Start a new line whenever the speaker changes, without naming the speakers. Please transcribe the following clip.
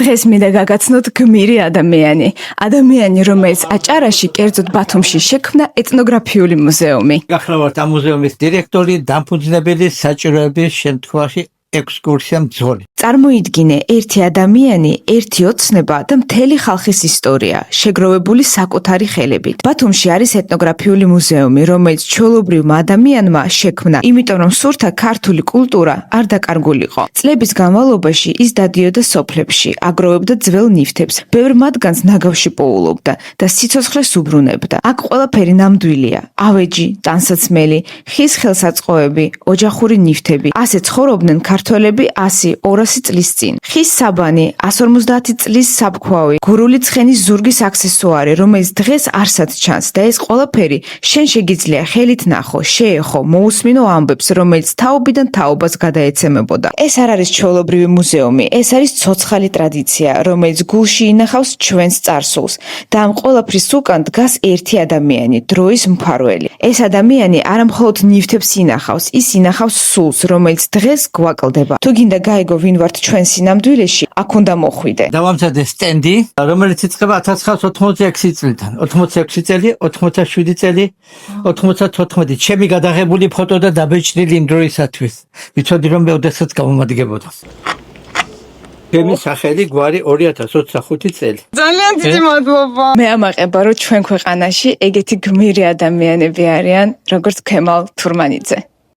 დღეს მინდა გაგაცნოთ გმირი ადამიანი. ადამიანი, რომელიც აჭარაში, კერძოდ ბათუმში შექმნა ეთნოგრაფიული მუზეუმი.
გახლავართ ამ მუზეუმის დირექტორი, დამფუძნებელი, საჭიროების შემთხვევაში ექსკურსია მძღოლი.
წარმოიდგინე, ერთი ადამიანი, ერთი ოცნება და მთელი ხალხის ისტორია, შეგროვებული საკუთარი ხელებით. ბათუმში არის ეთნოგრაფიული მუზეუმი, რომელიც ჩვეულებრივმა ადამიანმა შექმნა, იმიტომ რომ სურთა ქართული კულტურა არ დაკარგულიყო. წლების განმავლობაში ის დადიოდა სოფლებში, აგროვებდა ძველ ნივთებს, ბევრ მათგანს ნაგავში პოულობდა და სიცოცხლეს უბრუნებდა. აქ ყველაფერი ნამდვილია: ავეჯი, ტანსაცმელი, ხის ხელსაწყოები, ოჯახური ნივთები. ასე ცხოვრობდნენ ქართველები 100-200 წლის წინ. ხის საბანი, 150 წლის საბქვავი, გურული ცხენის ზურგის აქსესუარი, რომელიც დღეს არსად ჩანს და ეს ყველაფერი შენ შეგიძლია ხელით ნახო, შეეხო, მოусმინო ამბებს, რომელიც თაობიდან თაობას გადაეცემებოდა. ეს არ არის ჩვეულებრივი მუზეუმი, ეს არის ცოცხალი ტრადიცია, რომელიც გულში ინახავს ჩვენს წარსულს და ამ ყველაფრის უკან დგას ერთი ადამიანი, დროის მფარველი. ეს ადამიანი არა მხოლოდ ნივთებს ინახავს, ის ინახავს სულს, რომელიც დღეს გვაკლდება. თუ გინდა გაიგო ვინ ვართ ჩვენ სინამდვილეში, აქ უნდა მოხვიდე.
დავამზადე სტენდი, რომელიც იწყება 1986 წლიდან. 86 წელი, 87 წელი, 94. ჩემი გადაღებული ფოტო და დაბეჭდილი იმ დროისათვის. ვიცოდი რომ მე ოდესაც გამომადგებოდა. ჩემი სახელი გვარი 2025 წელი.
ძალიან დიდი მადლობა. მე ამაყება რომ ჩვენ ქვეყანაში ეგეთი გმირი ადამიანები არიან, როგორც ქემალ თურმანიძე.